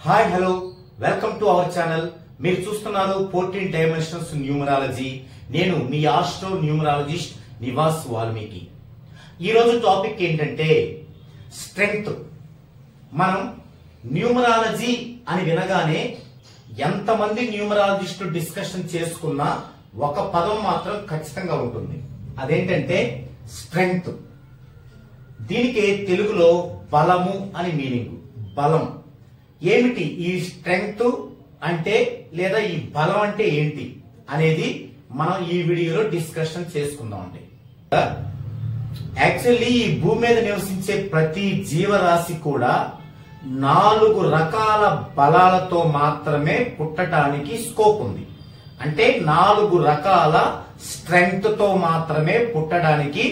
Hi hello welcome to our channel. మీరు చూస్తున్నారు 14 dimensions numerology. నేను మీ ఆస్ట్రో న్యూమరాలజిస్ట్ నివాస్ వాల్మీకి. ఈ రోజు టాపిక్ ఏంటంటే స్ట్రెంగ్త్. మనం న్యూమరాలజీ అని వినగానే ఎంతమంది న్యూమరాలజిస్టు డిస్కషన్ చేసుకున్నా ఒక పదం మాత్రం ఖచ్చితంగా ఉంటుంది. అదేంటంటే స్ట్రెంగ్త్. దీనికి తెలుగులో బలము అని మీనింగ్. బలం ఏమిటి, ఈ స్ట్రెంగ్త్ అంటే లేదా ఈ బలం అంటే ఏంటి అనేది మనం ఈ వీడియోలో డిస్కషన్ చేసుకుందాం. అండి యాక్చువల్లీ ఈ భూమి మీద నివసించే ప్రతి జీవరాశి కూడా 4 రకాల బలాలతో మాత్రమే పుట్టడానికి స్కోప్ ఉంది. అంటే 4 రకాల స్ట్రెంగ్త్ తో మాత్రమే పుట్టడానికి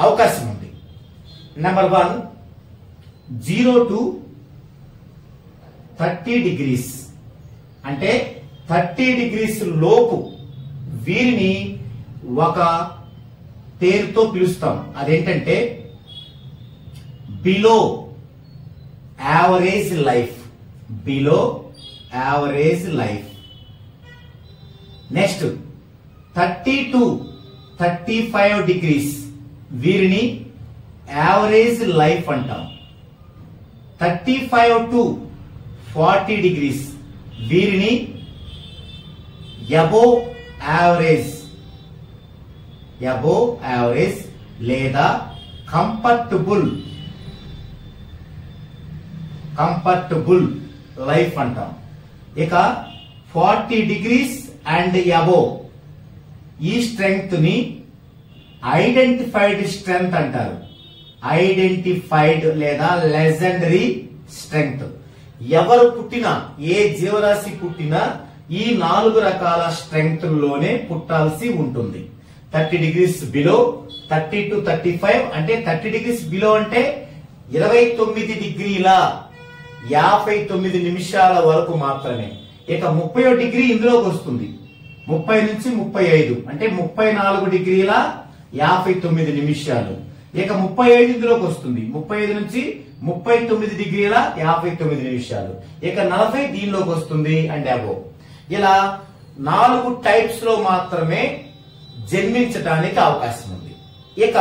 అవకాశం ఉంది. Number 1 0 to 30 degrees. అంటే 30 degrees లోపు వీరిని ఒక పేరుతో పిలుస్తాం. అదేంటంటే below average life. Below average life. Next 30 to 35 degrees వీరిని యావరేజ్ లైఫ్ అంటాం. 35 to 40 degrees వీరిని అబోవ్ యావరేజ్ లేదా కంఫర్టబుల్ లైఫ్ అంటాం. ఇక 40 degrees అండ్ అబోవ్ ఈ స్ట్రెంగ్త్ ని ఐడెంటిఫైడ్ స్ట్రెంగ్త్ అంటారు. ఐడెంటిఫైడ్ లేదా లెజెండరీ స్ట్రెంగ్త్. ఎవరు పుట్టినా, ఏ జీవరాశి పుట్టినా ఈ 4 రకాల స్ట్రెంగ్త్ లోనే పుట్టాల్సి ఉంటుంది. 30 degrees బిలో, 30 to 35 అంటే 30 degrees బిలో అంటే 29 డిగ్రీల 59 నిమిషాల వరకు మాత్రమే. ఇక 30 డిగ్రీ ఇందులోకి వస్తుంది. 30 నుంచి 35 అంటే 34 డిగ్రీల 59 నిమిషాలు. ఇక 35 ఇందులోకి వస్తుంది. 35 నుంచి 39 డిగ్రీల 59 నిమిషాలు. ఇక 40 దీనిలోకి వస్తుంది అండ్ అబోవ్. ఇలా 4 టైప్స్ లో మాత్రమే జన్మించడానికి అవకాశం ఉంది. ఇక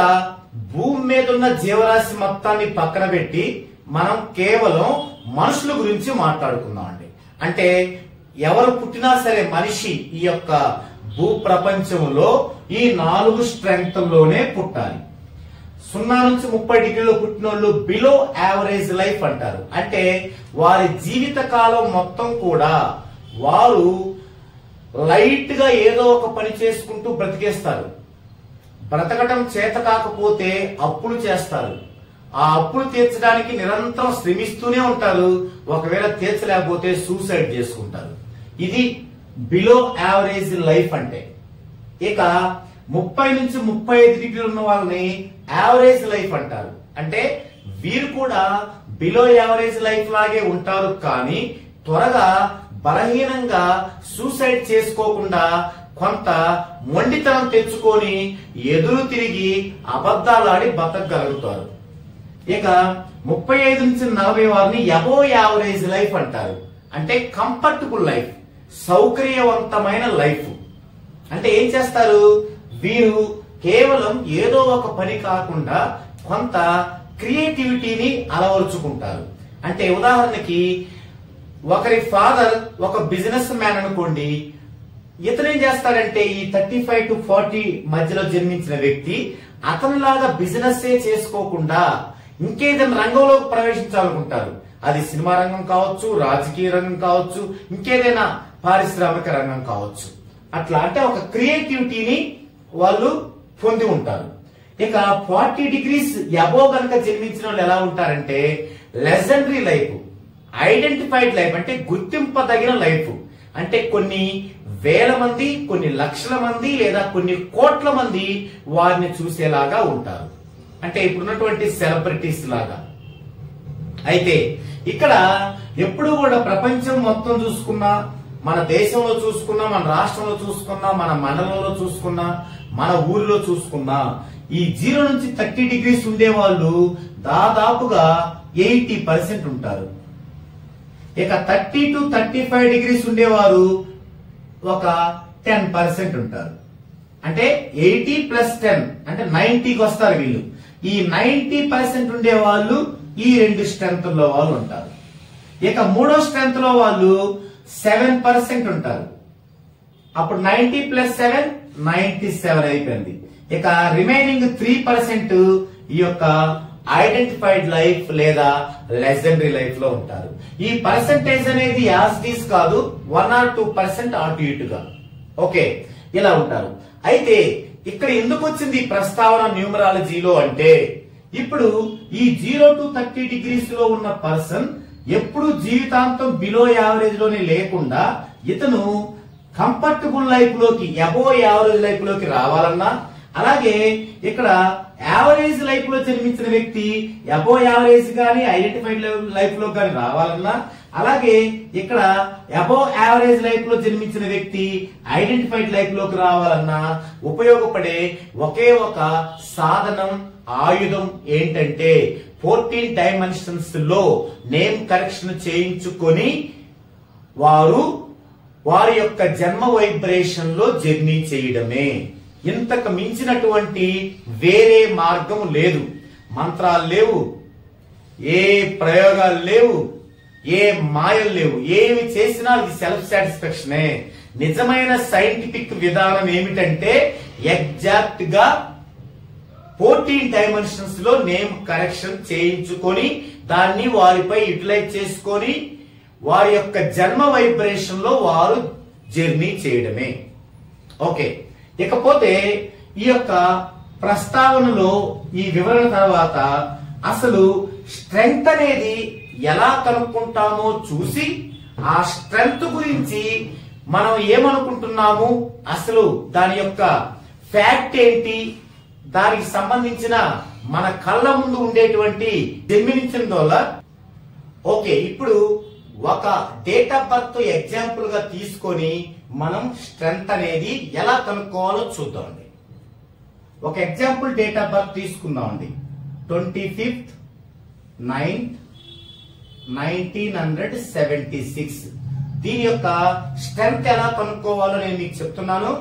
భూమి మీద ఉన్న జీవరాశి మొత్తాన్ని పక్కన పెట్టి మనం కేవలం మనుషుల గురించి మాట్లాడుకుందాం అండి. అంటే ఎవరు పుట్టినా సరే మనిషి ఈ యొక్క భూ ప్రపంచంలో ఈ 4 స్ట్రెంగ్త్ లోనే పుట్టాలి. 0 నుంచి 30 డిగ్రీలో పుట్టిన వాళ్ళు బిలో యావరేజ్ లైఫ్ అంటారు. అంటే వారి జీవిత కాలం మొత్తం కూడా వారు లైట్ గా ఏదో ఒక పని చేసుకుంటూ బ్రతికేస్తారు. బ్రతకటం చేత కాకపోతే అప్పులు చేస్తారు. ఆ అప్పులు తీర్చడానికి నిరంతరం శ్రమిస్తూనే ఉంటారు. ఒకవేళ తీర్చలేకపోతే సూసైడ్ చేసుకుంటారు. ఇది బిలో యావరేజ్ లైఫ్ అంటే. ఇక 30 నుంచి 35 డిగ్రీలు ఉన్న వాళ్ళని యావరేజ్ లైఫ్ అంటారు. అంటే వీరు కూడా బిలో యావరేజ్ లైఫ్ లాగే ఉంటారు, కానీ త్వరగా బలహీనంగా సూసైడ్ చేసుకోకుండా కొంత మొండితనం తెచ్చుకొని ఎదురు తిరిగి అబద్ధాలాడి బతకగలుగుతారు. ఇక 35 నుంచి 40 వారిని అబోవ్ యావరేజ్ లైఫ్ అంటారు. అంటే కంఫర్టబుల్ లైఫ్, సౌకర్యవంతమైన లైఫ్. అంటే ఏం చేస్తారు వీరు, కేవలం ఏదో ఒక పని కాకుండా కొంత క్రియేటివిటీని అలవరుచుకుంటారు. అంటే ఉదాహరణకి ఒకరి ఫాదర్ ఒక బిజినెస్ మ్యాన్ అనుకోండి. ఇతను ఏం చేస్తాడంటే ఈ 35 to 40 మధ్యలో జన్మించిన వ్యక్తి అతనిలాగా బిజినెస్ చేసుకోకుండా ఇంకేదైనా రంగంలోకి ప్రవేశించాలనుకుంటారు. అది సినిమా రంగం కావచ్చు, రాజకీయ రంగం కావచ్చు, ఇంకేదైనా పారిశ్రామిక రంగం కావచ్చు. అట్లా అంటే ఒక క్రియేటివిటీని వాళ్ళు పొంది ఉంటారు. ఇక 40 degrees అబోవ్ కనుక జన్మించిన వాళ్ళు ఎలా ఉంటారంటే లెజెండరీ లైఫ్, ఐడెంటిఫైడ్ లైఫ్ అంటే గుర్తింపదగిన లైఫ్. అంటే కొన్ని వేల మంది, కొన్ని లక్షల మంది లేదా కొన్ని కోట్ల మంది వారిని చూసేలాగా ఉంటారు. అంటే ఇప్పుడున్నటువంటి సెలబ్రిటీస్ లాగా. అయితే ఇక్కడ ఎప్పుడు కూడా ప్రపంచం మొత్తం చూసుకున్నా, మన దేశంలో చూసుకున్నా, మన రాష్ట్రంలో చూసుకున్నా, మన మండలంలో చూసుకున్నా, మన ఊరిలో చూసుకున్నా ఈ 0 నుంచి 30 degrees ఉండే వాళ్ళు దాదాపుగా 80% ఉంటారు. ఇక 30 to 35 degrees ఉండేవారు ఒక 10% ఉంటారు. అంటే 80 + 10 అంటే 90కి వస్తారు వీళ్ళు. ఈ 90% ఉండే వాళ్ళు ఈ రెండు స్ట్రెంత్ లో వాళ్ళు ఉంటారు. ఇక మూడో స్ట్రెంత్ లో వాళ్ళు 7% ఉంటారు. అప్పుడు 90 + 7 97 అయిపోయింది. ఇక రిమైనింగ్ 3% ఈ యొక్క ఐడెంటిఫైడ్ లైఫ్ లేదా లెజెండరీ లైఫ్ లో ఉంటారు. ఈ పర్సెంటేజ్ అనేది యాజ్ దీస్ కాదు, 1 or 2% అటు ఇటుగా. ఓకే, ఇలా ఉంటారు. అయితే ఇక్కడ ఎందుకు వచ్చింది ఈ ప్రస్తావన న్యూమరాలజీలో అంటే, ఇప్పుడు ఈ 0 to 30 degrees లో ఉన్న పర్సన్ ఎప్పుడు జీవితాంతం బిలో యావరేజ్ లోనే లేకుండా ఇతను కంఫర్టబుల్ లైఫ్ లోకి, అబోవ్ యావరేజ్ లైఫ్ లోకి రావాలన్నా, అలాగే ఇక్కడ యావరేజ్ లైఫ్ లో జన్మించిన వ్యక్తి అబోవ్ యావరేజ్ గాని ఐడెంటిఫైడ్ లైఫ్ లో గాని రావాలన్నా, అలాగే ఇక్కడ అబోవ్ యావరేజ్ లైఫ్ లో జన్మించిన వ్యక్తి ఐడెంటిఫైడ్ లైఫ్ లోకి రావాలన్నా ఉపయోగపడే ఒకే ఒక సాధనం, ఆయుధం ఏంటంటే 14 డైమెన్షన్స్ లో నేమ్ కరెక్షన్ చేయించుకొని వారి యొక్క జన్మ వైబ్రేషన్ లో జర్నీ చేయడమే. ఇంతకు మించినటువంటి వేరే మార్గం లేదు. మంత్రాలు లేవు, ఏ ప్రయోగాలు లేవు, ఏ మాయలు లేవు. ఏమి చేసినా అది సెల్ఫ్ సాటిస్ఫాక్షనే. నిజమైన సైంటిఫిక్ విధానం ఏమిటంటే ఎగ్జాక్ట్ గా 14 డైమెన్షన్స్ లో నేమ్ కరెక్షన్ చేయించుకొని దాన్ని వారిపై యూటిలైజ్ చేసుకొని వారి యొక్క జన్మ వైబ్రేషన్ లో వారు జర్నీ చేయడమే. ఓకే, ఇకపోతే ఈ యొక్క ప్రస్తావనలో ఈ వివరణ తర్వాత అసలు స్ట్రెంగ్త్ అనేది ఎలా కనుక్కుంటామో చూసి ఆ స్ట్రెంగ్త్ గురించి మనం ఏమనుకుంటున్నాము, అసలు దాని యొక్క ఫ్యాక్ట్ ఏంటి, దానికి సంబంధించిన మన కళ్ళ ముందు ఉండేటువంటి జన్మించిన డాలర్. ఓకే, ఇప్పుడు ఒక డేట్ ఆఫ్ బర్త్ ఎగ్జాంపుల్ గా తీసుకొని మనం స్ట్రెంగ్త్ అనేది ఎలా కనుక్కోవాలో చూద్దామండి. ఒక ఎగ్జాంపుల్ డేట్ ఆఫ్ బర్త్ తీసుకుందామండి. 25th 9th 1976. దీని యొక్క స్ట్రెంగ్త్ ఎలా కనుక్కోవాలో నేను మీకు చెప్తున్నాను.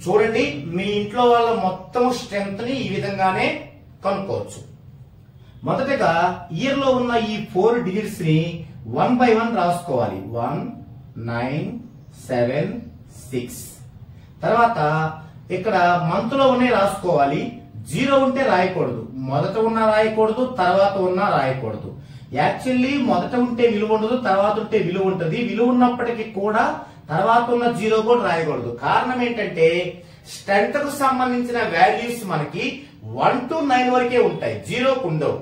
చూడండి, మీ ఇంట్లో వాళ్ళ మొత్తం స్ట్రెంగ్త్ ని ఈ విధంగానే కనుక్కోవచ్చు. మొదటగా ఇయర్ లో ఉన్న ఈ 4 డిజిట్స్ ని 1 by 1 రాసుకోవాలి. 1 9 7 6. తర్వాత ఇక్కడ మంత్ లో ఉన్నాయి రాసుకోవాలి. 0 ఉంటే రాయకూడదు, మొదట ఉన్న రాయకూడదు, తర్వాత ఉన్న రాయకూడదు. యాక్చువల్లీ మొదట ఉంటే విలువ ఉండదు, తర్వాత ఉంటే విలువ ఉంటుంది. విలువ ఉన్నప్పటికీ కూడా తర్వాత ఉన్న 0 కూడా రాయకూడదు. కారణం ఏంటంటే స్ట్రెంగ్త్ కు సంబంధించిన వాల్యూస్ మనకి 1 to 9 వరకే ఉంటాయి, 0కు ఉండవు.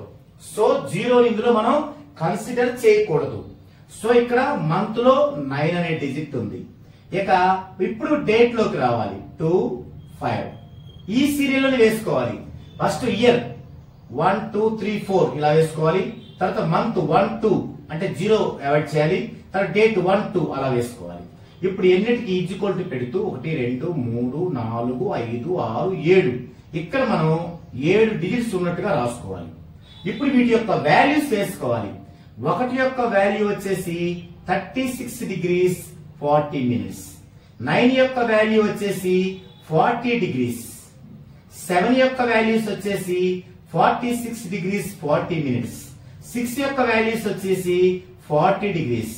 సో 0 ఇందులో మనం కన్సిడర్ చేయకూడదు. సో ఇక్కడ మంత్ లో 9 అనే డిజిట్ ఉంది. ఇక ఇప్పుడు డేట్ లోకి రావాలి. 2 5 ఈ సీరియల్ లోని వేసుకోవాలి. ఫస్ట్ ఇయర్ 1 2 3 4 ఇలా వేసుకోవాలి. తర్వాత మంత్ 1 2 అంటే 0 అవాయిడ్ చేయాలి. తర్వాత డేట్ 1 2 అలా వేసుకోవాలి. ఇప్పుడు ఎన్నిటికి ఈక్వల్ టు పెడుతూ 1 2 3 4 5 6 7 ఇక్కడ మనం 7 డిజిట్స్ ఉన్నట్టుగా రాసుకోవాలి. ఇప్పుడు వీటి యొక్క వాల్యూస్ వేసుకోవాలి. 1 యొక్క వాల్యూ వచ్చేసి 36 degrees 40 minutes. 9 యొక్క వాల్యూ వచ్చేసి 40 degrees. 7 యొక్క వాల్యూస్ వచ్చేసి 46 degrees 40 minutes. 6 యొక్క వాల్యూస్ వచ్చేసి 40 degrees.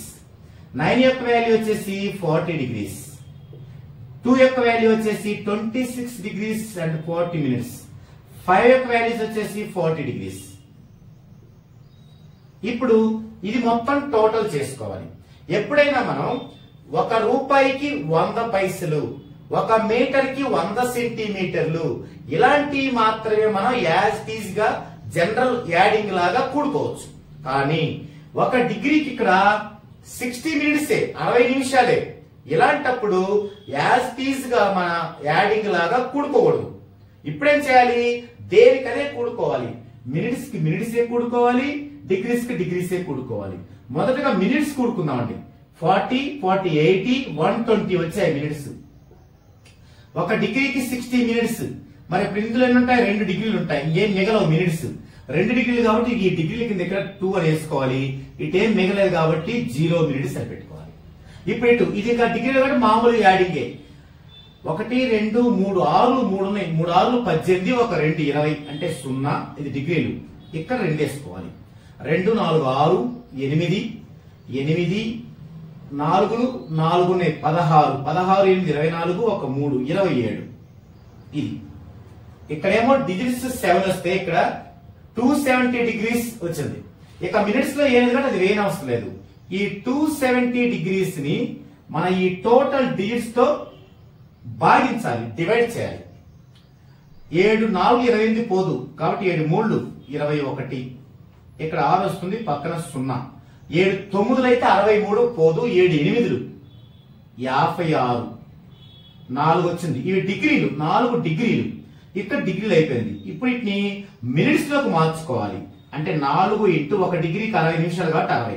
9 యొక్క వాల్యూ వచ్చేసి 40 degrees. 2 యొక్క వాల్యూ వచ్చేసి 26 degrees and 40 minutes. 5 యొక్క వాల్యూస్ వచ్చేసి 40 degrees. ఇప్పుడు ఇది మొత్తం టోటల్ చేసుకోవాలి. ఎప్పుడైనా మనం 1 రూపాయికి 100 పైసలు, 1 మీటర్కి 100 సెంటీమీటర్లు ఇలాంటి మాత్రమే మనం యాజ్ ఇట్ ఈజ్ గా జనరల్ యాడింగ్ లాగా కూడుకోవచ్చు. కానీ 1 డిగ్రీకి ఇక్కడ 60 మినిట్సే, 60 నిమిషాలే. ఇలాంటప్పుడు యాజ్ ఇట్ ఈజ్ గా మన యాడింగ్ లాగా కూడుకోకూడదు. ఇప్పుడేం చేయాలి, దేనికనే కూడుకోవాలి. మినిట్స్ కి మినిట్సే కూడుకోవాలి, డిగ్రీస్ కి డిగ్రీసే కూడుకోవాలి. మొదటగా మినిట్స్ కూడుకుందామండి. 40 40 80 120 వచ్చాయి మినిట్స్. 1 డిగ్రీకి 60 మినిట్స్. మరి ఇప్పుడు ఇందులో ఎన్ని ఉంటాయి, 2 డిగ్రీలు ఉంటాయి, ఏం మిగలవు మినిట్స్. 2 డిగ్రీలు కాబట్టి ఈ డిగ్రీల కింద ఇక్కడ 2 అని వేసుకోవాలి. ఇటేం మిగలేదు కాబట్టి 0 మినిట్స్ అని పెట్టుకోవాలి. ఇప్పుడు ఇటు ఇది ఇంకా డిగ్రీలు కాబట్టి మామూలు యాడింగే. 1 2 3 6 3 ఉన్నాయి. 3 6 18 1 2 20 అంటే 0. ఇది డిగ్రీలు. ఇక్కడ 2 వేసుకోవాలి. 2 4 6 8 8 4 4 ఉన్నాయి 16 16 8 24 1 3 27. ఇది ఇక్కడేమో డిజిట్స్ 7 వస్తే ఇక్కడ 270 డిగ్రీస్ వచ్చింది. ఇక మినిట్స్ లో ఏది కంటే అది వేయని అవసరం లేదు. ఈ 270 డిగ్రీస్ ని మన ఈ టోటల్ డిజిట్స్ తో భాగించాలి, డివైడ్ చేయాలి. 7 4 28 పోదు కాబట్టి 7 3 21. ఇక్కడ 6 వస్తుంది పక్కన 0. 7 9 అయితే 63 పోదు. 7 8 56. 4 వచ్చింది. ఇవి డిగ్రీలు 4 డిగ్రీలు. ఇక్కడ డిగ్రీలు అయిపోయింది. ఇప్పుడు వీటిని మినిట్స్ లోకి మార్చుకోవాలి. అంటే 4 ఇంటూ 1 డిగ్రీకి 60 నిమిషాలు కాబట్టి 60.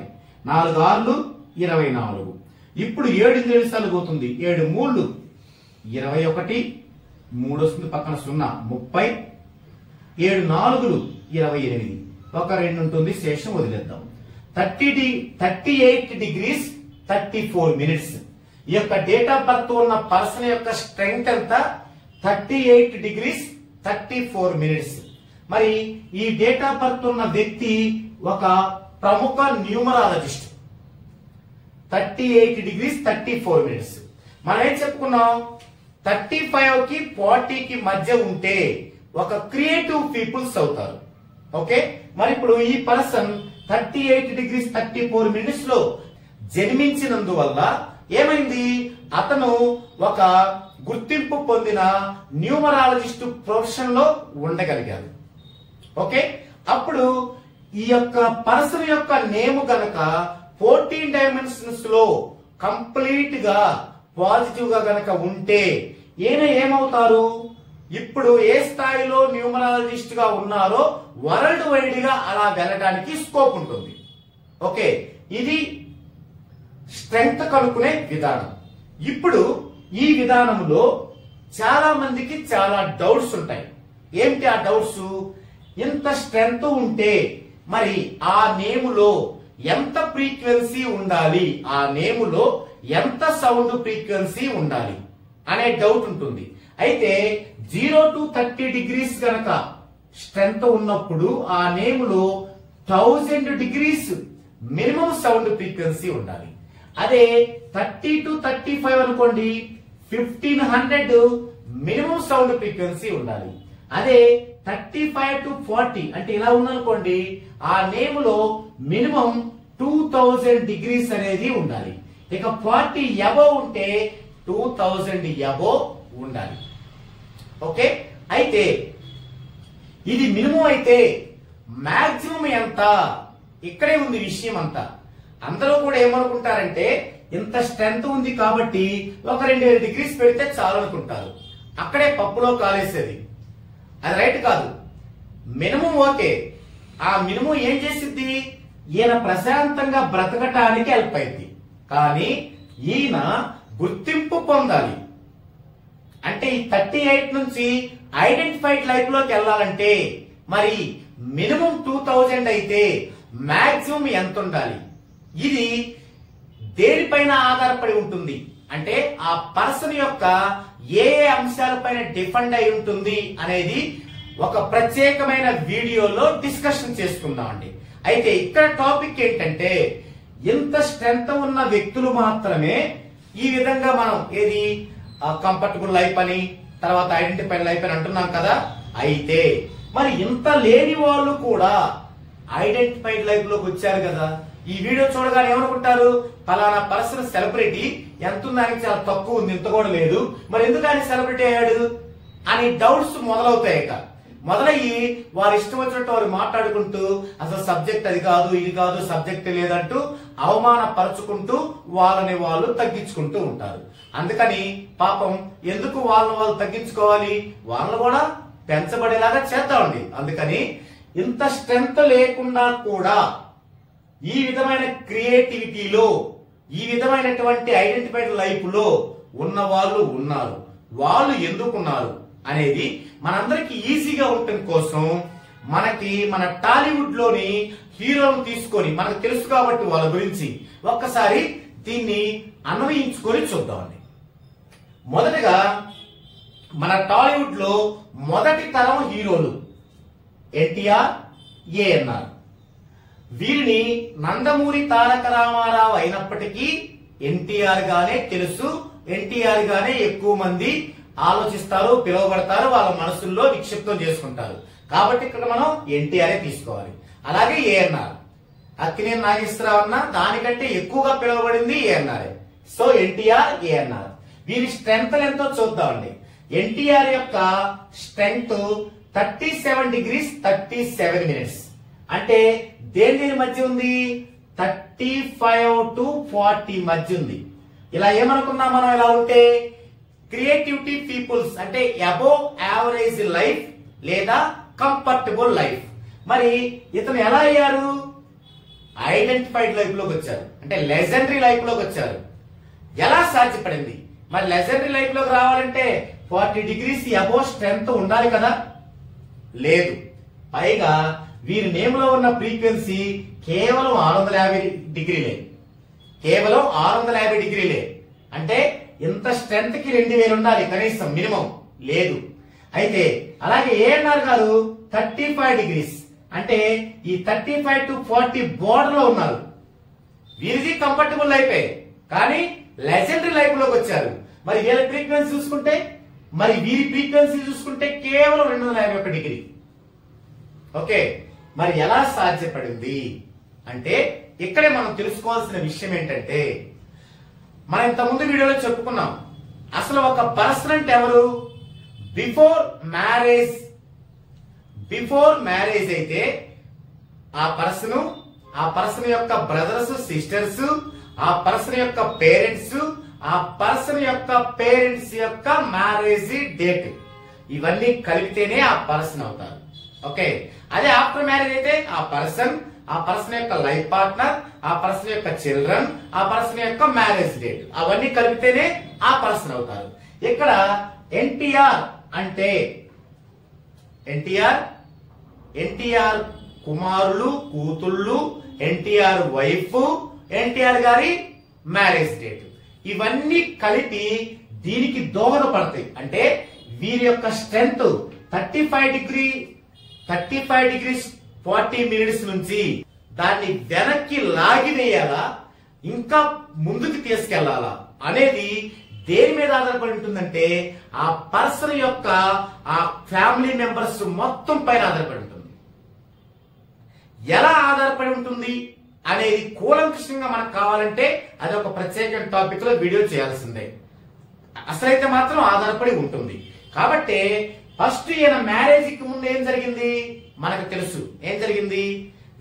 4 6 24. ఇప్పుడు 7 నిమిషాలు పోతుంది. 7 3 21. 3 వస్తుంది పక్కన 0 30. 7 4 28. 1 2 ఉంటుంది శేషం వదిలేద్దాం. 38 డిగ్రీస్ 34 మినిట్స్. ఈ యొక్క డేట్ ఆఫ్ బర్త్ ఉన్న పర్సన్ యొక్క స్ట్రెంగ్త్ ఎంత? 38 డిగ్రీస్ 34 మినిట్స్. మరి ఈ డేట్ ఆఫ్ బర్త్ ఉన్న వ్యక్తి ఒక ప్రముఖ న్యూమరాలజిస్ట్. 38 degrees 34 minutes. మనం ఏం చెప్పుకున్నాం? 35 కి 40 కి మధ్య ఉంటే ఒక క్రియేటివ్ పీపుల్స్ అవుతారు. ఓకే, మరి ఇప్పుడు ఈ పర్సన్ 38 డిగ్రీస్ 34 మినిట్స్ లో జన్మించినందువల్ల ఏమైంది? అతను ఒక గుర్తింపు పొందిన న్యూమరాలజిస్ట్ ప్రొఫెషన్ లో ఉండగలిగారు. ఓకే, అప్పుడు ఈ యొక్క పర్సన్ యొక్క నేమ్ గనక 14 డైమెన్షన్స్ లో కంప్లీట్ గా పాజిటివ్ గా గనక ఉంటే ఈయన ఏమవుతారు? ఇప్పుడు ఏ స్థాయిలో న్యూమరాలజిస్ట్ గా ఉన్నారో వరల్డ్ వైడ్ గా అలా వెళ్ళడానికి స్కోప్ ఉంటుంది. ఓకే, ఇది స్ట్రెంగ్త్ కనుక్కునే విధానం. ఇప్పుడు ఈ విధానంలో చాలా మందికి చాలా డౌట్స్ ఉంటాయి. ఏంటి ఆ డౌట్స్? ఇంత స్ట్రెంగ్త్ ఉంటే మరి ఆ నేములో ఎంత ఫ్రీక్వెన్సీ ఉండాలి, ఆ నేములో ఎంత సౌండ్ ఫ్రీక్వెన్సీ ఉండాలి అనే డౌట్ ఉంటుంది. అయితే 0 to 30 డిగ్రీస్ గనక స్ట్రెంగ్త్ ఉన్నప్పుడు ఆ నేములో 1000 డిగ్రీస్ మినిమం సౌండ్ ఫ్రీక్వెన్సీ ఉండాలి. అదే 30 to 35 అనుకోండి 1500 మినిమం సౌండ్ ఫ్రీక్వెన్సీ ఉండాలి. అదే 35 to 40 అంటే ఇలా ఉందనుకోండి ఆ నేములో మినిమం 2000 డిగ్రీస్ అనేది ఉండాలి. ఇక 40 అబోవ్ ఉంటే 2000 అబోవ్ ఉండాలి. ఓకే, అయితే ఇది మినిమం అయితే మాక్సిమం ఎంత? ఇక్కడే ఉంది విషయం అంతా. అందరూ కూడా ఏమనుకుంటారంటే ఇంత స్ట్రెంత్ ఉంది కాబట్టి ఒక 2000 డిగ్రీస్ పెడితే చాలు అనుకుంటారు. అక్కడే పప్పులో కాలేసేది. అది రైట్ కాదు. మినిమం ఓకే, ఆ మినిమం ఏం చేసిద్ది? ఈయన ప్రశాంతంగా బ్రతకటానికి హెల్ప్ అయింది. కానీ ఈయన గుర్తింపు పొందాలి అంటే ఈ 38 నుంచి ఐడెంటిఫైడ్ లైఫ్ లోకి వెళ్ళాలంటే మరి మినిమం 2000 అయితే మాక్సిమం ఎంత ఉండాలి? ఇది దేనిపైన ఆధారపడి ఉంటుంది అంటే ఆ పర్సన్ యొక్క ఏ అంశాలపైన డిపెండ్ అయి ఉంటుంది అనేది ఒక ప్రత్యేకమైన వీడియోలో డిస్కషన్ చేసుకుందామండి. అయితే ఇక్కడ టాపిక్ ఏంటంటే ఎంత స్ట్రెంత్ ఉన్న వ్యక్తులు మాత్రమే ఈ విధంగా మనం ఏది కంఫర్టబుల్ లైఫ్ అని తర్వాత ఐడెంటిఫైడ్ లైఫ్ అని అంటున్నాం కదా. అయితే మరి ఇంత లేని వాళ్ళు కూడా ఐడెంటిఫైడ్ లైఫ్ లోకి వచ్చారు కదా. ఈ వీడియో చూడగానే ఏమనుకుంటారు? ఫలానా పర్సన్ సెలబ్రిటీ, ఎంత ఉందానికి చాలా తక్కువ ఉంది, ఇంత కూడా లేదు, మరి ఎందుకు ఆయన సెలబ్రిటీ అయ్యాడు అని డౌట్స్ మొదలవుతాయి. మొదలయ్యి వారి ఇష్టం వచ్చినట్టు వారు మాట్లాడుకుంటూ అసలు సబ్జెక్ట్ అది కాదు ఇది కాదు సబ్జెక్ట్ లేదంటూ అవమానపరుచుకుంటూ వాళ్ళని వాళ్ళు తగ్గించుకుంటూ ఉంటారు. అందుకని పాపం ఎందుకు వాళ్ళని వాళ్ళు తగ్గించుకోవాలి? వాళ్ళని కూడా పెంచబడేలాగా చేద్దామండి. అందుకని ఇంత స్ట్రెంత్ లేకుండా కూడా ఈ విధమైన క్రియేటివిటీలో ఈ విధమైనటువంటి ఐడెంటిఫైడ్ లైఫ్ లో ఉన్న వాళ్ళు ఉన్నారు. వాళ్ళు ఎందుకున్నారు అనేది మనందరికి ఈజీగా ఉండటం కోసం మనకి మన టాలీవుడ్ లోని హీరోలను తీసుకొని మనకు తెలుసు కాబట్టి వాళ్ళ గురించి ఒక్కసారి దీన్ని అన్వయించుకొని చూద్దామండి. మొదటగా మన టాలీవుడ్ లో మొదటి తరం హీరోలు ఎన్టీఆర్, ఏఎన్ఆర్. వీరిని నందమూరి తారక రామారావు అయినప్పటికీ ఎన్టీఆర్ గానే తెలుసు, ఎన్టీఆర్ గానే ఎక్కువ మంది ఆలోచిస్తారు, పిలువబడతారు, వాళ్ళ మనసుల్లో విక్షిప్తం చేసుకుంటారు. కాబట్టి ఇక్కడ మనం ఎన్టీఆర్ తీసుకోవాలి. అలాగే ఏఎన్ఆర్, అక్కినేని నాగేశ్వరరావు అన్న దానికంటే ఎక్కువగా పిలువబడింది ఏఎన్ఆర్. సో ఎన్టీఆర్, ఏఎన్ఆర్ వీరి స్ట్రెంగ్త్ ఎంతో చూద్దామండి. ఎన్టీఆర్ యొక్క స్ట్రెంగ్త్ 37 degrees 37 minutes. అంటే దేని మధ్య ఉంది? 35 to 40 మధ్య ఉంది. ఇలా ఏమనుకున్నాం మనం? ఇలా ఉంటే క్రియేటివిటీ పీపుల్స్ అంటే అబోవ్ యావరేజ్ లైఫ్ లేదా కంఫర్టబుల్ లైఫ్. మరి ఇతను ఎలా అయ్యారు? ఐడెంటిఫైడ్ లైఫ్ లోకి వచ్చారు, అంటే లెజెండరీ లైఫ్ లోకి వచ్చారు. ఎలా సాధ్యపడింది? మరి లెజెండరీ లైఫ్ లోకి రావాలంటే 40 degrees అబోవ్ స్ట్రెంగ్త్ ఉండాలి కదా? లేదు. పైగా వీరి నేమ్ లో ఉన్న ఫ్రీక్వెన్సీ కేవలం 650 డిగ్రీలే. కేవలం 650 డిగ్రీలే. అంటే ఇంత స్ట్రెంగ్త్ కి 2000 ఉండాలి కనీసం, మినిమం. లేదు. అయితే అలాగే ఏఎన్ఆర్ గారు 35 degrees, అంటే ఈ 35 to 40 బోర్డర్ లో ఉన్నారు. వీరిది కంఫర్టబుల్ లైఫ్, కానీ లెజెండరీ లైఫ్ లోకి వచ్చారు. మరి వీళ్ళ ఫ్రీక్వెన్సీ చూసుకుంటే, మరి వీరి ఫ్రీక్వెన్సీ చూసుకుంటే కేవలం 251 డిగ్రీ. ఓకే, మరి ఎలా సాధ్యపడింది అంటే ఇక్కడే మనం తెలుసుకోవాల్సిన విషయం ఏంటంటే, మనం ఇంతకుముందు వీడియోలో చెప్పుకున్నాం, అసలు ఒక పర్సన్ అంటే ఎవరు? బిఫోర్ మ్యారేజ్ అయితే ఆ పర్సన్ యొక్క బ్రదర్స్, సిస్టర్స్, ఆ పర్సన్ యొక్క పేరెంట్స్, ఆ పర్సన్ యొక్క పేరెంట్స్ యొక్క మ్యారేజ్ డేట్, ఇవన్నీ కలిపితేనే ఆ పర్సన్ అవుతారు. ఓకే, అదే ఆఫ్టర్ మ్యారేజ్ అయితే ఆ పర్సన్ యొక్క లైఫ్ పార్ట్నర్, ఆ పర్సన్ యొక్క చిల్డ్రన్, ఆ పర్సన్ యొక్క మ్యారేజ్ డేట్, అవన్నీ కలిపితేనే ఆ పర్సన్ అవుతారు. ఇక్కడ ఎన్టీఆర్ అంటే ఎన్టీఆర్ కుమారులు, కూతుళ్ళు, ఎన్టీఆర్ వైఫ్, ఎన్టీఆర్ గారి మ్యారేజ్ డేట్, ఇవన్నీ కలిపి దీనికి దోహదపడతాయి. అంటే వీరి యొక్క స్ట్రెంగ్త్ 35 degrees 40 minutes నుంచి దాన్ని వెనక్కి లాగివేయాలా, ఇంకా ముందుకు తీసుకెళ్లాలా అనేది దేని మీద ఆధారపడి ఉంటుందంటే ఆ పర్సన్ యొక్క ఆ ఫ్యామిలీ మెంబర్స్ మొత్తం పైన ఆధారపడి ఉంటుంది. ఎలా ఆధారపడి ఉంటుంది అనేది కూలంకషంగా మనకు కావాలంటే అది ఒక ప్రత్యేక టాపిక్ లో వీడియో చేయాల్సిందే. అసలైతే మాత్రం ఆధారపడి ఉంటుంది. కాబట్టి ఫస్ట్ ఈయన మ్యారేజ్ కి ముందు ఏం జరిగింది మనకు తెలుసు. ఏం జరిగింది?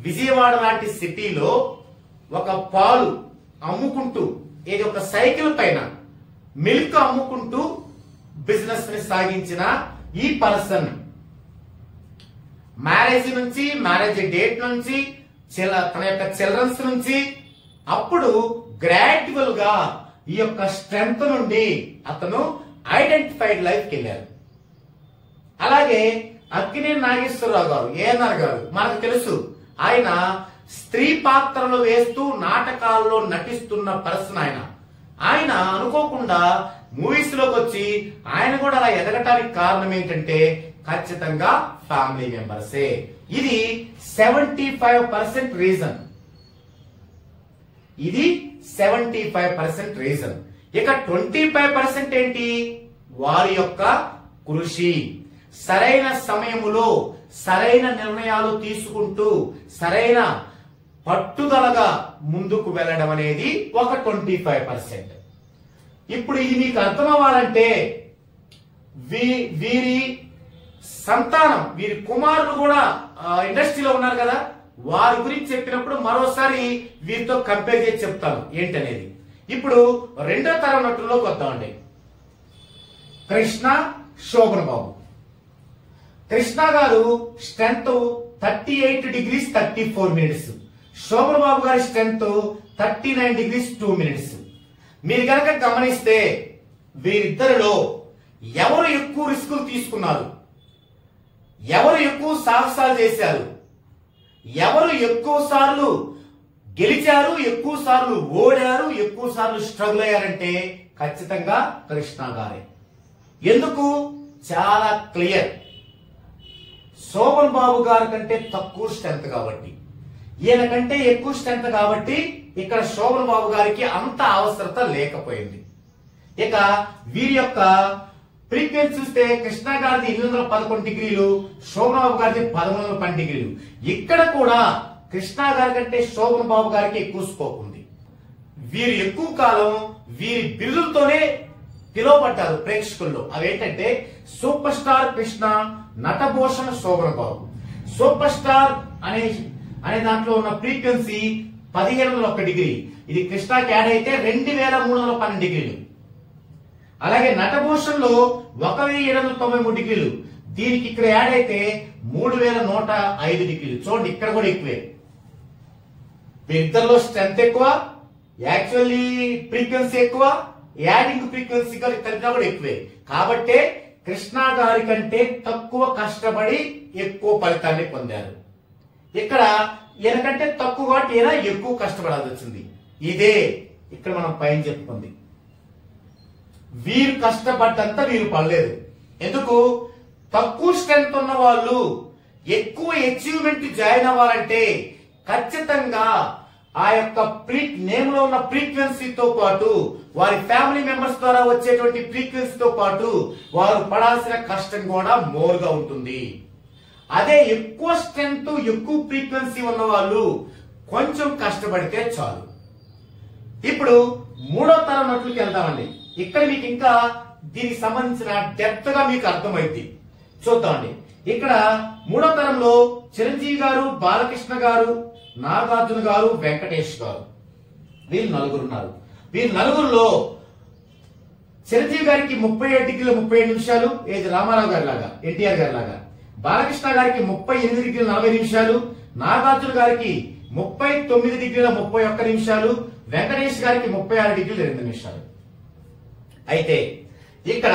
విజయవాడ లాంటి సిటీలో ఒక పాలు అమ్ముకుంటూ, ఏది ఒక సైకిల్ పైన మిల్క్ అమ్ముకుంటూ బిజినెస్ ని సాగించిన ఈ పర్సన్ మ్యారేజ్ నుంచి, మ్యారేజ్ డేట్ నుంచి, తన యొక్క చిల్డ్రన్స్ నుంచి, అప్పుడు గ్రాడ్యువల్ గా ఈ యొక్క స్ట్రెంగ్త్ నుండి అతను ఐడెంటిఫైడ్ లైఫ్ కి వెళ్ళారు. అలాగే అక్కినేని నాగేశ్వరరావు గారు, ఏఎన్ఆర్ గారు మనకు తెలుసు, ఆయన స్త్రీ పాత్రలు వేస్తూ నాటకాల్లో నటిస్తున్న పర్సన్. ఆయన అనుకోకుండా మూవీస్ లోకి వచ్చి ఆయన కూడా అలా ఎదగటానికి కారణం ఏంటంటే ఖచ్చితంగా ఫ్యామిలీ మెంబర్సే. ఇది 75% రీజన్. ఇది 75% రీజన్. ఇక 25% ఏంటి? వారి యొక్క కృషి. సరైన సమయములో సరైన నిర్ణయాలు తీసుకుంటూ సరైన పట్టుదలగా ముందుకు వెళ్ళడం అనేది ఒక 25%. ఇప్పుడు ఇది మీకు అర్థం అవ్వాలంటే వీరి సంతానం, వీరి కుమారులు కూడా ఇండస్ట్రీలో ఉన్నారు కదా, వారి గురించి చెప్పినప్పుడు మరోసారి వీరితో కంపేర్ చేసి చెప్తాను ఏంటనేది. ఇప్పుడు రెండో తరం నటుల్లోకి వద్దామండి. కృష్ణ, శోభన్ బాబు. కృష్ణ గారు స్ట్రెంగ్త్ 38 degrees 34 minutes. శోభన్ బాబు గారి స్ట్రెంగ్త్ 39 degrees 2 minutes. మీరు కనుక గమనిస్తే వీరిద్దరిలో ఎవరు ఎక్కువ రిస్కులు తీసుకున్నారు? ఎవరు ఎక్కువ సాహసాలు చేశారు, ఎవరు ఎక్కువ సార్లు గెలిచారు, ఎక్కువ సార్లు ఓడారు, ఎక్కువ సార్లు స్ట్రగుల్ అయ్యారంటే ఖచ్చితంగా కృష్ణ గారే. ఎందుకు? చాలా క్లియర్. శోభన్ బాబు గారి కంటే తక్కువ స్ట్రెంత్ కాబట్టి, ఈయన కంటే ఎక్కువ స్ట్రెంత్ కాబట్టి ఇక్కడ శోభన్ బాబు గారికి అంత అవసరత లేకపోయింది. ఇక వీరి యొక్క ఫ్రీక్వెన్సీ చూస్తే కృష్ణ గారిది 811 డిగ్రీలు, శోభన్ బాబు గారిది 1112 డిగ్రీలు. ఇక్కడ కూడా కృష్ణ గారి కంటే శోభన్ బాబు గారికి ఎక్కువ స్కోప్ ఉంది. వీరు ఎక్కువ కాలం వీరి బిరుదులతోనే పిలువబడ్డారు ప్రేక్షకుల్లో. అవేంటంటే సూపర్ స్టార్ కృష్ణ, నటభూషణ్ శోభన్ బాబు. సూపర్ స్టార్ అనే దాంట్లో ఉన్న ఫ్రీక్వెన్సీ 1501 డిగ్రీ, ఇది కృష్ణకి యాడ్ అయితే 2312 డిగ్రీలు. అలాగే నటభూషణ్ లో 1793 డిగ్రీలు, దీనికి ఇక్కడ యాడ్ అయితే 3105 డిగ్రీలు. చూడండి ఇక్కడ కూడా ఎక్కువే. ఇద్దరిలో స్ట్రెంత్ ఎక్కువ, యాక్చువల్లీ ఫ్రీక్వెన్సీ ఎక్కువ, యాడింగ్ ఫ్రీక్వెన్సీ కలిపినా కూడా ఎక్కువే. కాబట్టే కృష్ణ గారి కంటే తక్కువ కష్టపడి ఎక్కువ ఫలితాన్ని పొందారు. ఇక్కడ ఈయనకంటే తక్కువ కాబట్టి ఈయన ఎక్కువ కష్టపడాల్సి వచ్చింది. ఇదే ఇక్కడ మనం పైన చెప్పుకుంది. వీరు కష్టపడ్డంత వీరు పడలేదు. ఎందుకు? తక్కువ స్ట్రెంత్ ఉన్న వాళ్ళు ఎక్కువ అచీవ్మెంట్ జాయిన్ అవ్వాలంటే ఖచ్చితంగా ఆ యొక్క నేమ్ లో ఉన్న ఫ్రీక్వెన్సీతో పాటు వారి ఫ్యామిలీ మెంబర్స్ ద్వారా వచ్చేటువంటి ఫ్రీక్వెన్సీతో పాటు వారు పడాల్సిన కష్టం కూడా మోర్గా ఉంటుంది. అదే ఎక్కువ స్ట్రెంత్ ఎక్కువ ఫ్రీక్వెన్సీ ఉన్న వాళ్ళు కొంచెం కష్టపడితే చాలు. ఇప్పుడు మూడో తరం నటులకి వెళ్దామండి. ఇక్కడ మీకు ఇంకా దీనికి సంబంధించిన డెప్త్ గా మీకు అర్థమైంది. చూద్దామండి. ఇక్కడ మూడో తరంలో చిరంజీవి గారు, బాలకృష్ణ గారు, నాగార్జున గారు, వెంకటేష్ గారు, వీళ్ళు నలుగురు ఉన్నారు. వీరు నలుగురులో చిరంజీవి గారికి 37 డిగ్రీల 37 నిమిషాలు, ఏది రామారావు గారి లాగా, ఎన్టీఆర్ గారి లాగా. బాలకృష్ణ గారికి 38 డిగ్రీల 40 నిమిషాలు, నాగార్జున గారికి 39 డిగ్రీల 31 నిమిషాలు, వెంకటేష్ గారికి 36 డిగ్రీల 2 నిమిషాలు. అయితే ఇక్కడ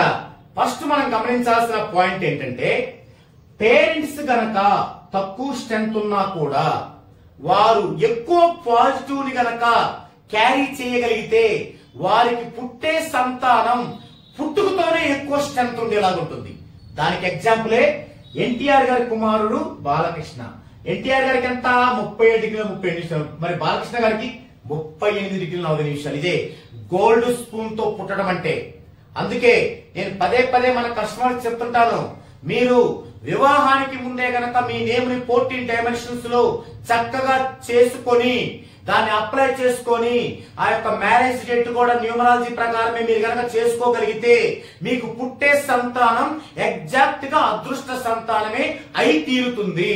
ఫస్ట్ మనం గమనించాల్సిన పాయింట్ ఏంటంటే, పేరెంట్స్ గనక తక్కువ స్ట్రెంత్ ఉన్నా కూడా వారు ఎక్కువ పాజిటివ్ ని గనక క్యారీ చేయగలిగితే వారికి పుట్టే సంతానం పుట్టుకతోనే ఎక్కువ స్ట్రెంత్ ఉండేలాగుంటుంది. దానికి ఎగ్జాంపులే ఎన్టీఆర్ గారి కుమారుడు బాలకృష్ణ. ఎన్టీఆర్ గారికి ఎంత? 37 డిగ్రీల 30 నిమిషాలు. మరి బాలకృష్ణ గారికి 38 డిగ్రీల 40 నిమిషాలు. ఇదే గోల్డ్ స్పూన్ తో పుట్టడం అంటే. అందుకే నేను పదే పదే మన కస్టమర్స్ చెప్తుంటాను, మీరు వివాహానికి ముందే గనక మీ నేమ్ ని 14 డైమెన్షన్స్ లో చక్కగా చేసుకొని దాన్ని అప్లై చేసుకొని ఆ యొక్క మ్యారేజ్ డేట్ కూడా న్యూమరాలజీ ప్రకారమే మీరు గనక చేసుకోగలిగితే మీకు పుట్టే సంతానం ఎగ్జాక్ట్ గా అదృష్ట సంతానమే అయి తీరుతుంది.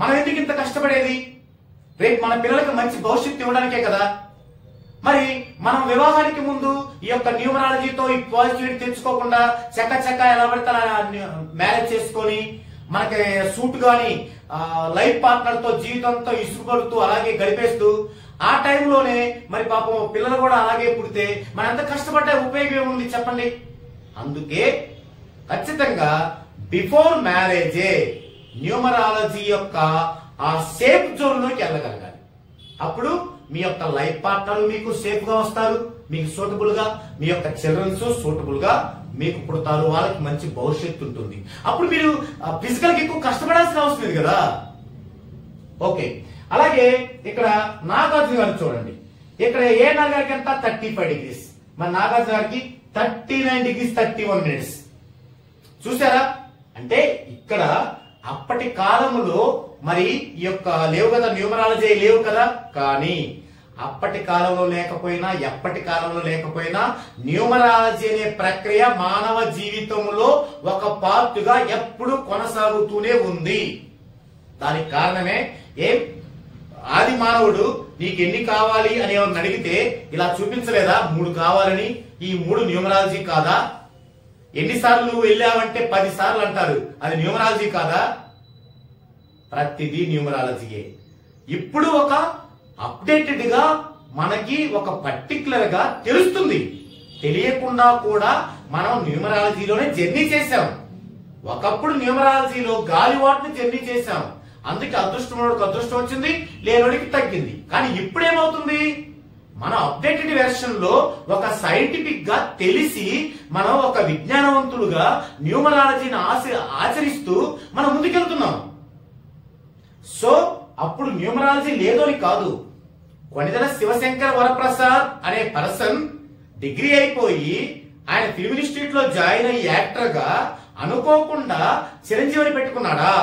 మనం ఎందుకు ఇంత కష్టపడేది? రేపు మన పిల్లలకు మంచి భవిష్యత్తు ఇవ్వడానికే కదా. మరి మనం వివాహానికి ముందు ఈ యొక్క న్యూమరాలజీతో ఈ పాజిటివిటీ తెచ్చుకోకుండా చక్క ఎలా పడితే మ్యారేజ్ చేసుకొని మనకి సూట్ గాని లైఫ్ పార్ట్నర్ తో జీవితంతో ఇసుకుపడుతూ అలాగే గడిపేస్తూ ఆ టైంలోనే మరి పాపం పిల్లలు కూడా అలాగే పుడితే మనం ఎంత కష్టపడ్డా ఉపయోగం ఏముంది చెప్పండి. అందుకే ఖచ్చితంగా బిఫోర్ మ్యారేజే న్యూమరాలజీ యొక్క ఆ సేఫ్ జోన్ లోకి వెళ్ళగలగాలి. అప్పుడు మీ యొక్క లైఫ్ పార్ట్నర్ మీకు సేఫ్ గా వస్తారు, మీకు సూటబుల్ గా, మీ యొక్క చిల్డ్రన్స్ సూటబుల్ గా మీకు పుడతారు, వాళ్ళకి మంచి భవిష్యత్తు ఉంటుంది. అప్పుడు మీరు ఫిజికల్ గా ఎక్కువ కష్టపడాల్సిన అవసరం లేదు కదా. ఓకే, అలాగే ఇక్కడ నాగార్జున గారు చూడండి. ఇక్కడ ఏఎన్ఆర్ గారికి ఎంత? 35 డిగ్రీస్. మరి నాగార్జున గారికి 39 డిగ్రీస్ 31 మినిట్స్. చూసారా? అంటే ఇక్కడ అప్పటి కాలంలో మరి ఈ యొక్క లేవు కదా, న్యూమరాలజీ లేవు కదా. కానీ అప్పటి కాలంలో లేకపోయినా ఎప్పటి కాలంలో లేకపోయినా న్యూమరాలజీ అనే ప్రక్రియ మానవ జీవితంలో ఒక పార్ట్ గా ఎప్పుడు కొనసాగుతూనే ఉంది. దానికి కారణమే ఆది మానవుడు నీకు ఎన్ని కావాలి అని ఎవరిని అడిగితే ఇలా చూపించలేదా 3 కావాలని? ఈ 3 న్యూమరాలజీ కాదా? ఎన్నిసార్లు నువ్వు వెళ్ళావంటే 10 సార్లు అంటారు, అది న్యూమరాలజీ కాదా? ప్రతిదీ న్యూమరాలజీయే. ఇప్పుడు ఒక అప్డేటెడ్ గా మనకి ఒక పర్టికులర్ గా తెలుస్తుంది. తెలియకుండా కూడా మనం న్యూమరాలజీలోనే జర్నీ చేసాం. ఒకప్పుడు న్యూమరాలజీలో గాలివాటుని జర్నీ చేశాం, అందుకే అదృష్టముడికి అదృష్టం వచ్చింది, లేనోడికి తగ్గింది. కానీ ఇప్పుడేమవుతుంది, మన అప్డేటెడ్ వెర్షన్ లో ఒక సైంటిఫిక్ గా తెలిసి మనం ఒక విజ్ఞానవంతులుగా న్యూమరాలజీని ఆచరిస్తూ మనం ముందుకెళ్తున్నాం. సో అప్పుడు న్యూమరాలజీ లేదోని కాదు. కొనిదెల శివశంకర్ వరప్రసాద్ అనే పర్సన్ డిగ్రీ అయిపోయి ఆయన ఫిల్మ్ ఇన్స్టిట్యూట్ లో జాయిన్ అయ్యి యాక్టర్ గా అనుకోకుండా చిరంజీవిని పెట్టుకున్నాడా?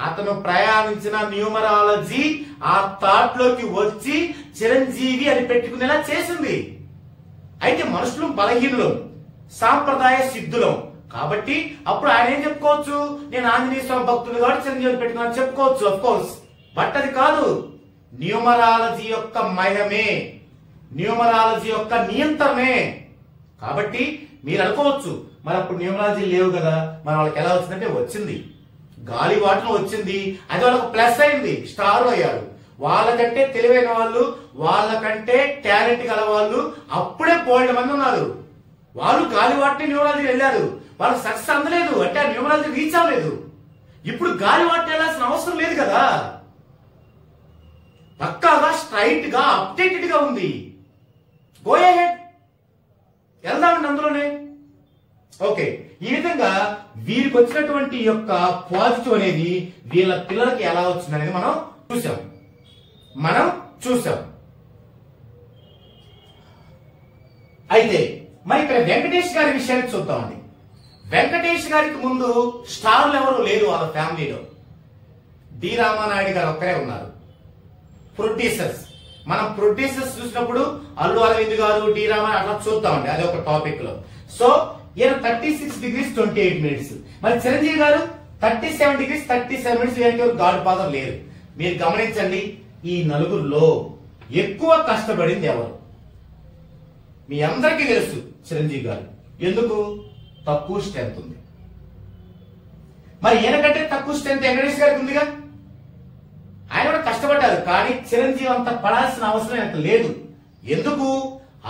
అతను ప్రయాణించిన న్యూమరాలజీ ఆ థాట్ లోకి వచ్చి చిరంజీవి అని పెట్టుకునేలా చేసింది. అయితే మనుషులు బలహీనులు, సాంప్రదాయ సిద్ధులం కాబట్టి అప్పుడు ఆయన ఏం చెప్పుకోవచ్చు, నేను ఆంజనేయ స్వామి భక్తులు కాబట్టి చిరంజీవిని పెట్టుకున్నా చెప్పుకోవచ్చు, అఫ్ కోర్స్. బట్ అది కాదు, న్యూమరాలజీ యొక్క మయమే, న్యూమరాలజీ యొక్క నియంత్రణే. కాబట్టి మీరు అనుకోవచ్చు, మరి అప్పుడు న్యూమరాలజీ లేవు కదా, మరి వాళ్ళకి ఎలా వచ్చిందంటే వచ్చింది, గాలి వాటలో వచ్చింది, అది వాళ్ళకి ప్లస్ అయింది, స్టార్ అయ్యారు. వాళ్ళకంటే తెలివైన వాళ్ళు, వాళ్ళకంటే టాలెంట్ గల వాళ్ళు అప్పుడే బోల్డ్ మంది ఉన్నారు. వాళ్ళు గాలి వాటిని న్యూమరాలజీ వెళ్ళారు, వాళ్ళకి సక్సెస్ అందలేదు, అంటే ఆ న్యూమరాలజీ రీచ్ అవ్వలేదు. ఇప్పుడు గాలి వాటిని వెళ్ళాల్సిన అవసరం లేదు కదా, పక్కాగా స్ట్రైట్ గా అప్డేటెడ్ గా ఉంది. గో అహెడ్, వెళ్దామండి అందులోనే. ఓకే, ఈ విధంగా వీరికి వచ్చినటువంటి యొక్క పాజిటివ్ అనేది వీళ్ళ పిల్లలకి ఎలా వచ్చింది అనేది మనం చూసాం. అయితే మరి ఇక్కడ వెంకటేష్ గారి విషయాన్ని చూద్దామండి. వెంకటేష్ గారికి ముందు స్టార్లు ఎవరు లేరు వాళ్ళ ఫ్యామిలీలో. డి రామానాయుడు గారు ఒక్కరే ఉన్నారు. ప్రొడ్యూసర్స్, మనం ప్రొడ్యూసర్స్ చూసినప్పుడు అల్లు అరవింద్ గారు, డి రామానాయుడు అట్లా చూద్దామండి, అది ఒక టాపిక్ లో. సో ఈయన 36 degrees 28 minutes, మరి చిరంజీవి గారు 37 degrees 37 minutes. వీరికి గాడ్ ఫాదర్ లేరు. మీరు గమనించండి, ఈ నలుగురులో ఎక్కువ కష్టపడింది ఎవరు? మీ అందరికీ తెలుసు, చిరంజీవి గారు. ఎందుకు? తక్కువ స్ట్రెంత్ ఉంది. మరి ఈయనకంటే తక్కువ స్ట్రెంత్ వెంకటేష్ గారికి ఉందిగా. ఆయన కూడా కష్టపడ్డారు, కానీ చిరంజీవి అంత పడాల్సిన అవసరం ఆయనకు లేదు. ఎందుకు?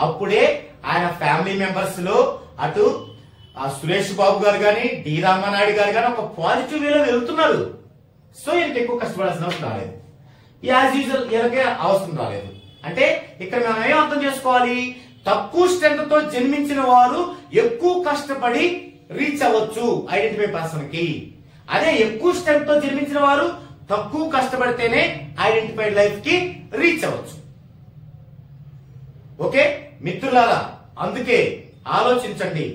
అప్పుడే ఆయన ఫ్యామిలీ మెంబర్స్ లో అటు సురేష్ బాబు గారు గాని, డి రామానాయుడు గారు గాని ఒక పాజిటివ్ వేలో వెళ్తున్నారు. సో ఈయనకి ఎక్కువ కష్టపడాల్సిన అవసరం రాలేదు. యాజ్ యూజువల్ ఈయనకే అవసరం రాలేదు. అంటే ఇక్కడ మనం ఏం అర్థం చేసుకోవాలి, తక్కువ స్ట్రెంత్ తో జన్మించిన వారు ఎక్కువ కష్టపడి రీచ్ అవ్వచ్చు ఐడెంటిఫై పర్సన్ కి. అదే ఎక్కువ స్ట్రెంత్ తో జన్మించిన వారు తక్కువ కష్టపడితేనే ఐడెంటిఫైడ్ లైఫ్ కి రీచ్ అవ్వచ్చు. ఓకే మిత్రులారా, అందుకే ఆలోచించండి.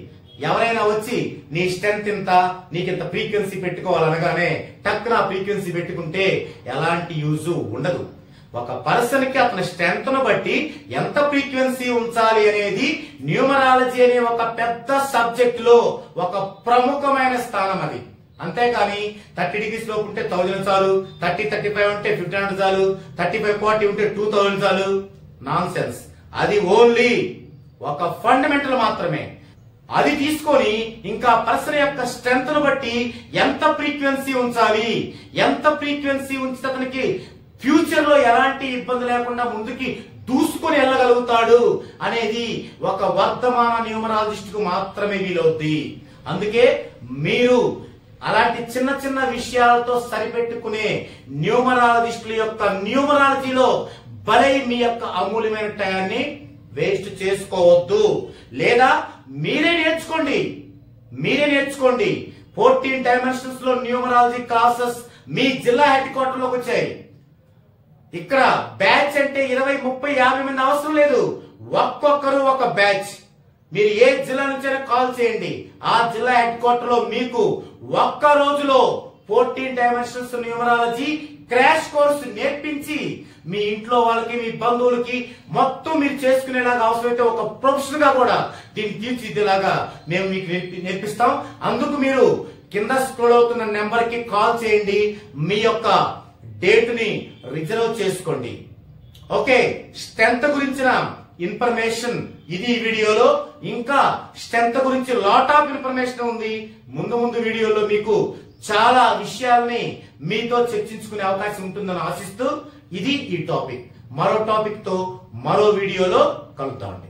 ఎవరైనా వచ్చి నీ స్ట్రెంత్ ఇంత, నీకింత ఫ్రీక్వెన్సీ పెట్టుకోవాలనగానే టక్కున ఫ్రీక్వెన్సీ పెట్టుకుంటే ఎలాంటి యూజ్ ఉండదు. ఒక పర్సన్ కి అతని స్ట్రెంత్ ను బట్టి ఎంత ఫ్రీక్వెన్సీ ఉంచాలి అనేది న్యూమరాలజీ అనే ఒక పెద్ద సబ్జెక్ట్ లో ఒక ప్రముఖమైన స్థానం అది. అంతేకాని 30 degrees లోపు ఉంటే 1000 చాలు, 30-35 ఉంటే 1500 చాలు, 35-40 ఉంటే 2000 చాలు. Non sense. అది ఓన్లీ ఒక ఫండమెంటల్ మాత్రమే. అది తీసుకొని ఇంకా పర్సన్ యొక్క స్ట్రెంత్ ను బట్టి ఎంత ఫ్రీక్వెన్సీ ఉంచాలి, ఎంత ఫ్రీక్వెన్సీ ఉంచితే అతనికి ఫ్యూచర్ లో ఎలాంటి ఇబ్బంది లేకుండా ముందుకి దూసుకొని వెళ్ళగలుగుతాడు అనేది ఒక వర్ధమాన న్యూమరాలజిస్ట్ కు మాత్రమే వీలవుద్ది. అందుకే మీరు అలాంటి చిన్న చిన్న విషయాలతో సరిపెట్టుకునే న్యూమరాలజిస్టుల యొక్క న్యూమరాలజీలో బలై మీ యొక్క అమూల్యమైన టయాన్ని వేస్ట్ చేసుకోవద్దు. లేదా మీరే నేర్చుకోండి. 14 డైమెన్షన్స్ లో న్యూమరాలజీ క్లాసెస్ మీ జిల్లా హెడ్ క్వార్టర్ లోకి వచ్చాయి. ఇక్కడ బ్యాచ్ అంటే 20, 30, 50 మంది అవసరం లేదు. ఒక్కొక్కరు ఒక బ్యాచ్. మీరు ఏ జిల్లా నుంచైనా కాల్ చేయండి. ఆ జిల్లా హెడ్ క్వార్టర్ లో మీకు ఒక్క రోజులో 14 డైమెన్షన్స్ న్యూమరాలజీ క్రాష్ కోర్సు నేర్పించి మీ ఇంట్లో వాళ్ళకి, మీ బంధువులకి మొత్తం మీరు చేసుకునేలాగా, అవసరమైతే ఒక ప్రొఫెషనల్ గా కూడా దీన్ని తీర్చిదిద్దేలాగా మేము మీకు నేర్పిస్తాం. అందుకు మీరు కింద స్క్రోల్ అవుతున్న నెంబర్ కి కాల్ చేయండి. మీ యొక్క డేట్ ని రిజర్వ్ చేసుకోండి. ఓకే, స్ట్రెంత్ గురించిన ఇన్ఫర్మేషన్ ఇది ఈ వీడియోలో. ఇంకా స్ట్రెంత్ గురించి లాట్ ఆఫ్ ఇన్ఫర్మేషన్ ఉంది. ముందు వీడియోలో మీకు చాలా విషయాల్ని మీతో చర్చించుకునే అవకాశం ఉంటుందని ఆశిస్తూ ఇది ఈ టాపిక్. మరో టాపిక్ తో మరో వీడియోలో కలుద్దామండి.